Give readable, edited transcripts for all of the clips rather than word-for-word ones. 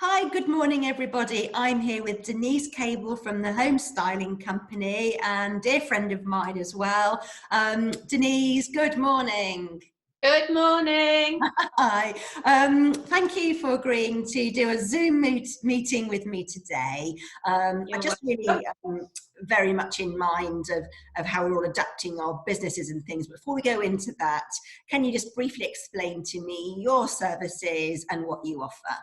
Hi, good morning, everybody. I'm here with Denise Cable from the Home Styling Company and dear friend of mine as well. Denise, good morning. Good morning. Hi. Thank you for agreeing to do a Zoom meeting with me today. I You're just welcome. really very much in mind of how we're all adapting our businesses and things. Before we go into that, can you just briefly explain to me your services and what you offer?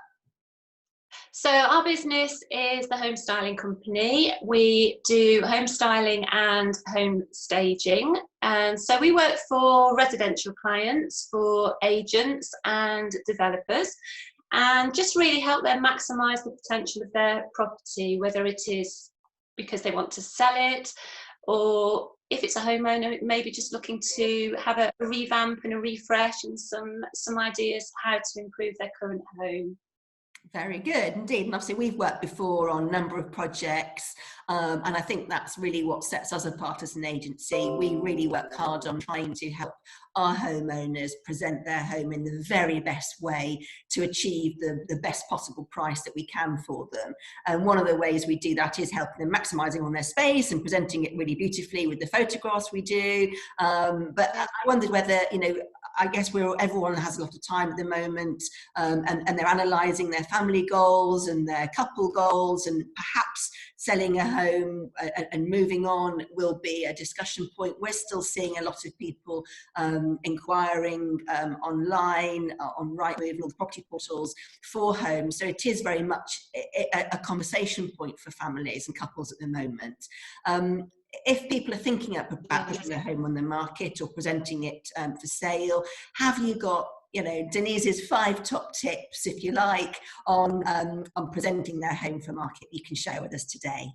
So our business is the Home Styling Company. We do home styling and home staging. And so we work for residential clients, for agents and developers, and just really help them maximise the potential of their property, whether it is because they want to sell it, or if it's a homeowner, maybe just looking to have a revamp and a refresh and some ideas how to improve their current home. Very good indeed. And obviously we've worked before on a number of projects, and I think that's really what sets us apart as an agency. We really work hard on trying to help our homeowners present their home in the very best way to achieve the best possible price that we can for them. And one of the ways we do that is helping them maximising on their space and presenting it really beautifully with the photographs we do. But I wondered whether, I guess everyone has a lot of time at the moment, and they're analysing their family goals and their couple goals, and perhaps selling a home and moving on will be a discussion point. We're still seeing a lot of people inquiring online, on Rightmove and all the property portals for homes. So it is very much a conversation point for families and couples at the moment. If people are thinking about putting their home on the market or presenting it for sale, have you got Denise's 5 top tips, if you like, on presenting their home for market you can share with us today?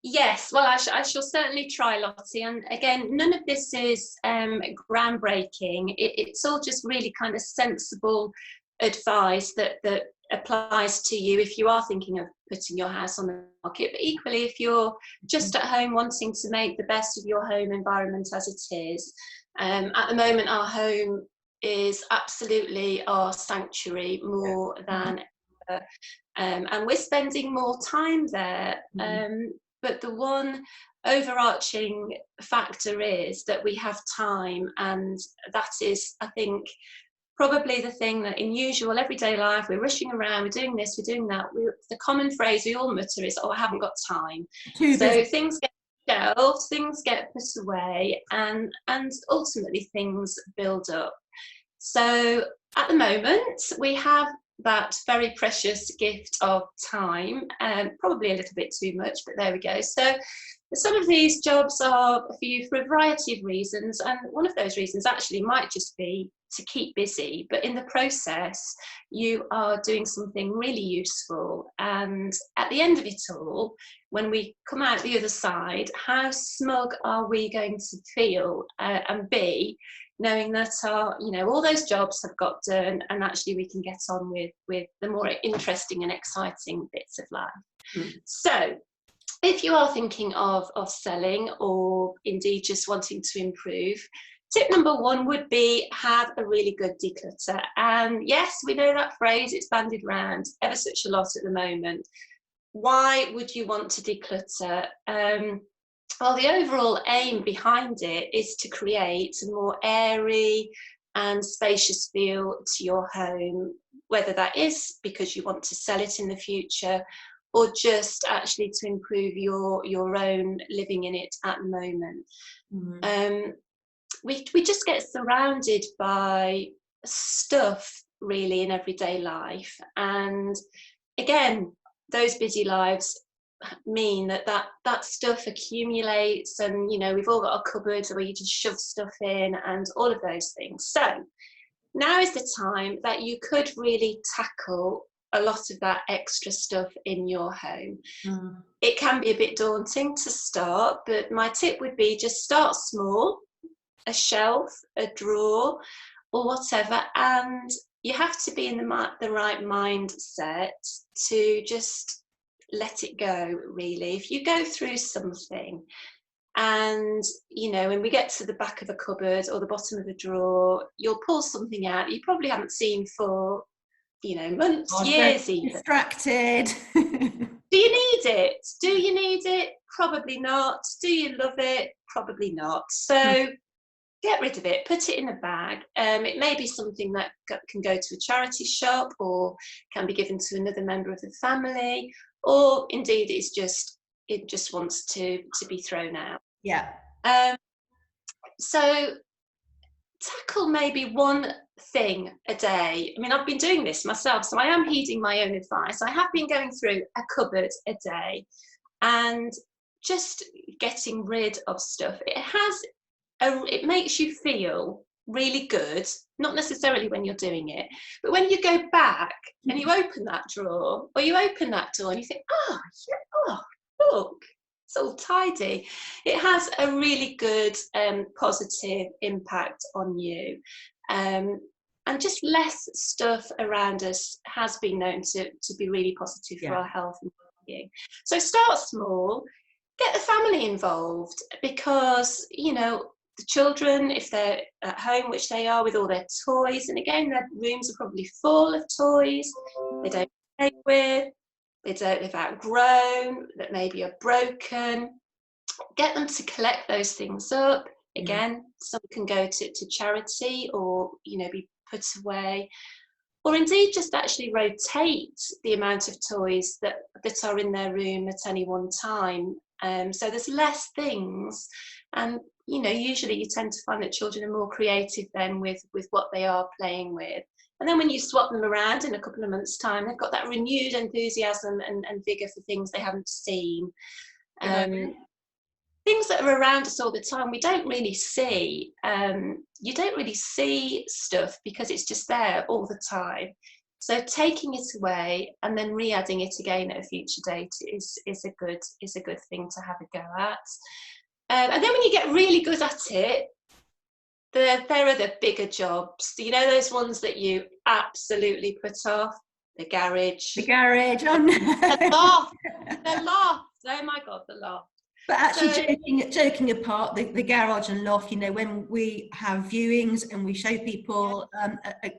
Yes, well, I shall certainly try, Lottie. And again, none of this is groundbreaking. It's all just really kind of sensible advice that applies to you if you are thinking of putting your house on the market. But equally, if you're just at home wanting to make the best of your home environment as it is. At the moment, our home is absolutely our sanctuary more than ever. And we're spending more time there. But the one overarching factor is that we have time, and that is, I think, probably the thing that in usual everyday life we're rushing around, we're doing this, we're doing that. The common phrase we all mutter is, "Oh, I haven't got time." Too busy. So things get shelved, things get put away, and ultimately things build up. So at the moment, we have that very precious gift of time, probably a little bit too much, but there we go. So some of these jobs are for you for a variety of reasons, and one of those reasons actually might just be to keep busy, but in the process, you are doing something really useful. And at the end of it all, when we come out the other side, how smug are we going to feel and be, knowing that all those jobs have got done, and actually we can get on with the more interesting and exciting bits of life. So if you are thinking of selling, or indeed just wanting to improve, tip number 1 would be have a really good declutter. And yes, we know that phrase, it's bandied around ever such a lot at the moment. Why would you want to declutter? Well, the overall aim behind it is to create a more airy and spacious feel to your home, whether that is because you want to sell it in the future, or just actually to improve your own living in it at the moment. We just get surrounded by stuff really in everyday life, and again, those busy lives mean that stuff accumulates, and we've all got a cupboard where you just shove stuff in and all of those things. So now is the time that you could really tackle a lot of that extra stuff in your home. It can be a bit daunting to start, but my tip would be just start small, a shelf, a drawer, or whatever, and you have to be in the right mindset to just let it go, really. If you go through something and when we get to the back of a cupboard or the bottom of a drawer, you'll pull something out you probably haven't seen for you know, months, God, don't years be even. distracted. Do you need it? Do you need it? Probably not. Do you love it? Probably not. So get rid of it, put it in a bag. It may be something that can go to a charity shop, or can be given to another member of the family, or indeed it just wants to be thrown out. Yeah. So tackle maybe one thing a day. I mean, I've been doing this myself, so I am heeding my own advice. I have been going through a cupboard a day and just getting rid of stuff. It makes you feel really good, not necessarily when you're doing it, but when you go back and you open that drawer or you open that door and you think, oh, yeah, oh, look, it's all tidy. It has a really good positive impact on you. And just less stuff around us has been known to be really positive for our health and well-being. So start small, get the family involved, because, you know, the children, if they're at home, which they are, with all their toys, and again, their rooms are probably full of toys they don't play with, they've outgrown, that maybe are broken. Get them to collect those things up. Again, some can go to charity, or, you know, be put away, or indeed just actually rotate the amount of toys that are in their room at any one time. So there's less things, and, you know, usually you tend to find that children are more creative then with what they are playing with. And then when you swap them around in a couple of months' time, they've got that renewed enthusiasm and vigour for things they haven't seen. Things that are around us all the time, we don't really see. You don't really see stuff because it's just there all the time. So taking it away and then re-adding it again at a future date is a good thing to have a go at. And then when you get really good at it, there are the bigger jobs. You know, those ones that you absolutely put off. The garage. The garage. Oh no. The loft. The loft. Oh my God, the loft. But actually, joking apart, the garage and loft, you know, when we have viewings and we show people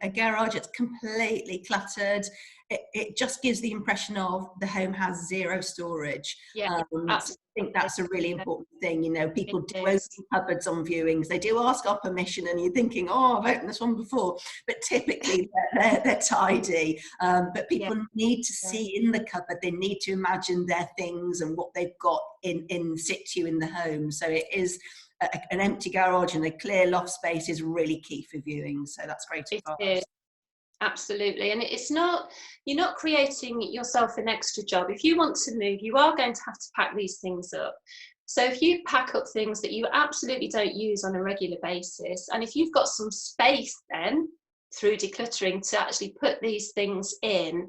a garage that's completely cluttered, it just gives the impression of the home has zero storage. Yeah, so I think that's a really important thing. You know, people do open cupboards on viewings. They do ask our permission, and you're thinking, oh, I've opened this one before. But typically they're tidy. But people need to see in the cupboard. They need to imagine their things and what they've got in situ in the home. So it is an empty garage and a clear loft space is really key for viewing. So that's great advice. It is. Absolutely. And it's not, you're not creating yourself an extra job. If you want to move, you are going to have to pack these things up. So if you pack up things that you absolutely don't use on a regular basis, and if you've got some space then through decluttering to actually put these things in,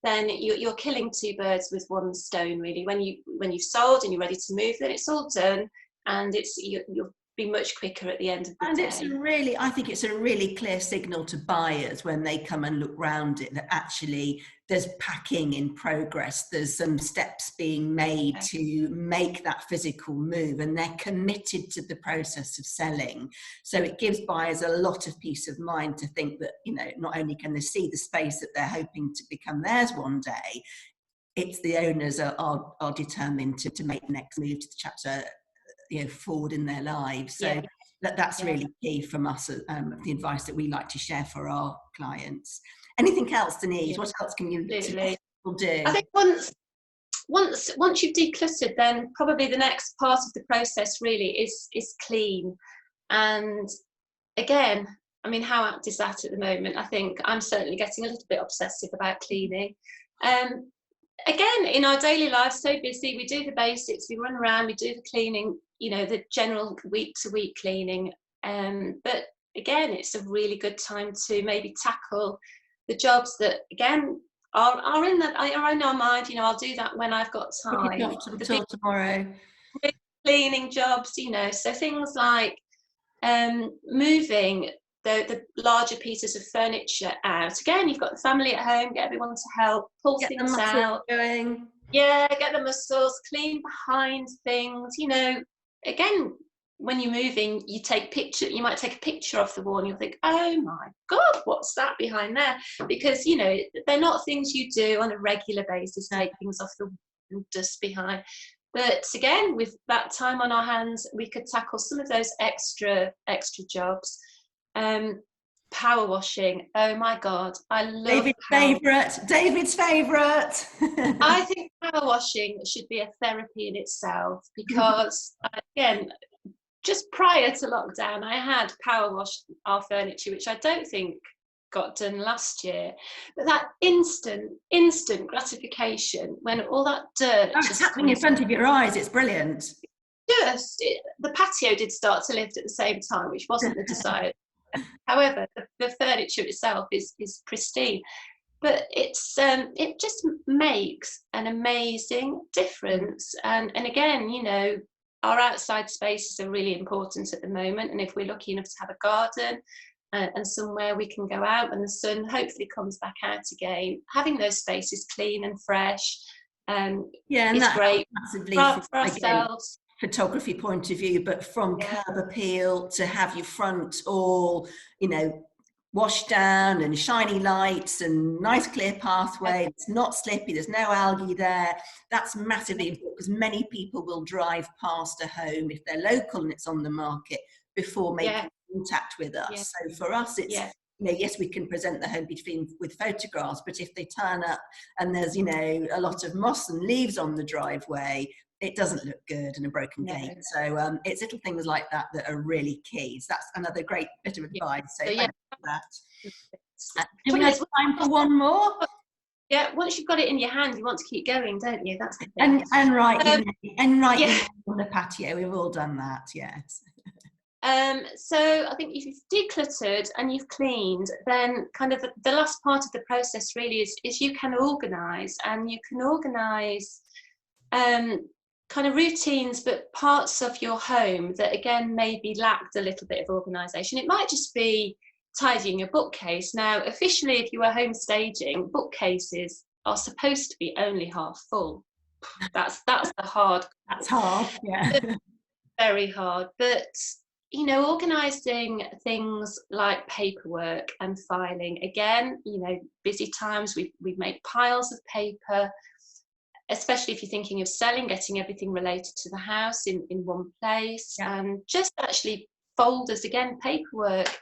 then you're killing two birds with one stone, really. When you've sold and you're ready to move, then it's all done, and you'll be much quicker at the end of the day. And I think it's a really clear signal to buyers when they come and look round it, that actually there's packing in progress, there's some steps being made to make that physical move, and they're committed to the process of selling. So it gives buyers a lot of peace of mind to think that, you know, not only can they see the space that they're hoping to become theirs one day, it's the owners are determined to make the next move to the chapter, you know, forward in their lives. So that's really key from us, the advice that we like to share for our clients. Anything else, Denise? What else can you do? I think once you've decluttered, then probably the next part of the process really is clean. And again, I mean, how apt is that at the moment? I think I'm certainly getting a little bit obsessive about cleaning. Again, in our daily life, so busy, we do the basics, we run around, we do the cleaning, you know, the general week-to-week cleaning. But again, it's a really good time to maybe tackle the jobs that, again, are in our mind. You know, I'll do that when I've got time. The big tomorrow. Cleaning jobs, you know, so things like moving the larger pieces of furniture out. Again, you've got the family at home, get everyone to help, pull things out. Yeah, get the muscles, clean behind things, you know. Again, when you're moving, you might take a picture of the wall and you'll think, oh my God, what's that behind there? Because, you know, they're not things you do on a regular basis, take things off the wall and dust behind. But again, with that time on our hands, we could tackle some of those extra jobs. Power washing, oh my God, I love David's favourite. I think power washing should be a therapy in itself, because again, just prior to lockdown, I had power washed our furniture, which I don't think got done last year. But that instant gratification when all that dirt It's happening in front of your eyes. It's brilliant. The patio did start to lift at the same time, which wasn't the desired. However, the furniture itself is pristine. But it just makes an amazing difference. And again, you know, our outside spaces are really important at the moment. And if we're lucky enough to have a garden and somewhere we can go out and the sun hopefully comes back out again, having those spaces clean and fresh is great massively for ourselves. Photography point of view, but from curb appeal to have your front all, you know, washed down and shiny lights and nice clear pathway. It's not slippy, there's no algae there. That's massively important, because many people will drive past a home if they're local and it's on the market before making contact with us. So for us, it's you know, yes, we can present the home with photographs, but if they turn up and there's, you know, a lot of moss and leaves on the driveway, it doesn't look good, and a broken gate. So it's little things like that that are really key. So that's another great bit of advice. So thanks for that. Do we have time for one more? Yeah, once you've got it in your hand, you want to keep going, don't you? That's the thing. And on the patio. We've all done that, yes. So I think if you've decluttered and you've cleaned, then kind of the last part of the process really is you can organise, and you can organise kind of routines, but parts of your home that again maybe lacked a little bit of organisation. It might just be tidying your bookcase. Now, officially, if you were home staging, bookcases are supposed to be only half full. That's the hard. That's hard, yeah. Very hard, but you know, organising things like paperwork and filing. Again, you know, busy times, we make piles of paper, especially if you're thinking of selling, getting everything related to the house in one place, and just actually folders, again, paperwork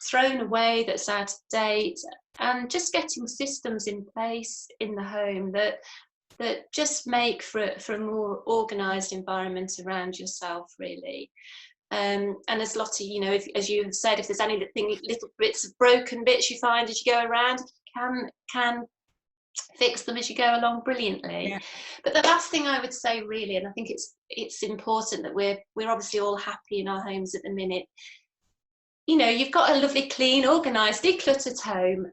thrown away that's out of date, and just getting systems in place in the home that just make for a more organised environment around yourself, really. And as Lottie, you know, as you have said, if there's any little bits of broken bits you find as you go around, you can fix them as you go along brilliantly. But the last thing I would say, really, and I think it's important that we're obviously all happy in our homes at the minute. You know, you've got a lovely, clean, organised, decluttered home.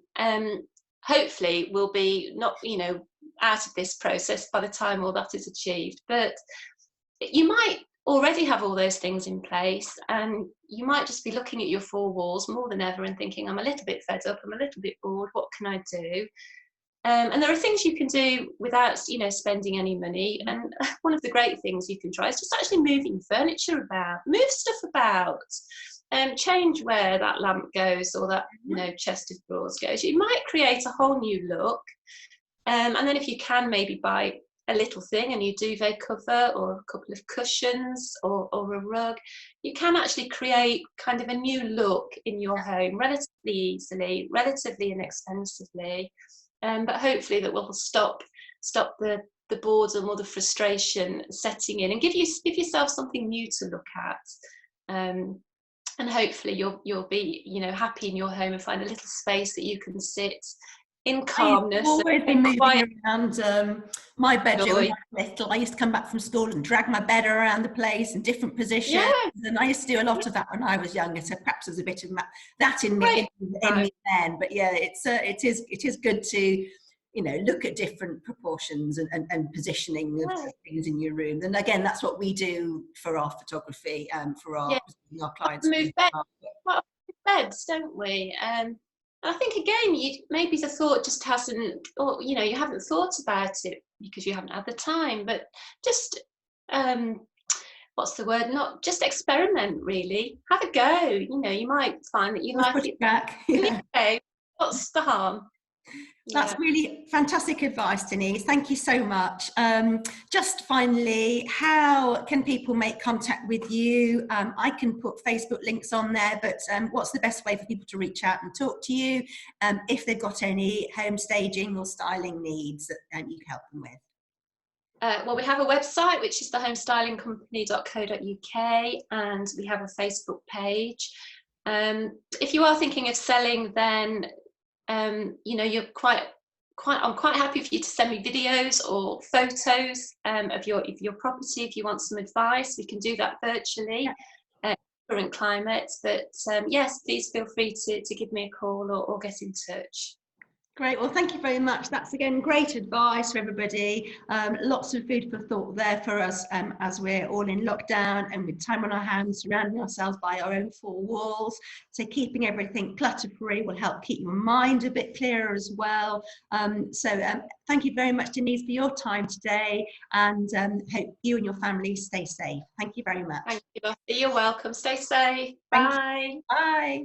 Hopefully, we'll be not, you know, out of this process by the time all that is achieved. But you might already have all those things in place, and you might just be looking at your four walls more than ever and thinking, I'm a little bit fed up, I'm a little bit bored, what can I do? And there are things you can do without, you know, spending any money. And one of the great things you can try is just actually moving furniture about, move stuff about, change where that lamp goes or that, you know, chest of drawers goes. You might create a whole new look. And then if you can, maybe buy a little thing, a new duvet cover or a couple of cushions or a rug. You can actually create kind of a new look in your home relatively easily, relatively inexpensively. But hopefully that will stop the boredom or the frustration setting in, and give yourself something new to look at. And hopefully you'll be, you know, happy in your home and find a little space that you can sit in calmness. I've always been moving around my bedroom. I used to come back from school and drag my bed around the place in different positions, and I used to do a lot of that when I was younger. So perhaps there's a bit of that in me then. But yeah, it is good to, you know, look at different proportions and positioning of things in your room. And again, that's what we do for our photography and for our clients. Move beds, don't we? I think again, maybe the thought just hasn't, or you know, you haven't thought about it because you haven't had the time. But just what's the word? Not just experiment, really. Have a go. You know, you might find that you Let's like push it. back. Yeah. Okay, what's the harm? That's Yeah. really fantastic advice, Denise. Thank you so much. Just finally, how can people make contact with you? I can put Facebook links on there, but what's the best way for people to reach out and talk to you if they've got any home staging or styling needs that you can help them with? Well, we have a website, which is thehomestylingcompany.co.uk, and we have a Facebook page. If you are thinking of selling, then you know, I'm quite happy for you to send me videos or photos of your property. If you want some advice, we can do that virtually. Current climate, but yes, please feel free to give me a call or get in touch. Great. Well, thank you very much. That's again great advice for everybody. Lots of food for thought there for us as we're all in lockdown and with time on our hands, surrounding ourselves by our own four walls. So keeping everything clutter-free will help keep your mind a bit clearer as well. Thank you very much, Denise, for your time today, and hope you and your family stay safe. Thank you very much. Thank you. You're welcome. Stay safe. Thank Bye. you. Bye.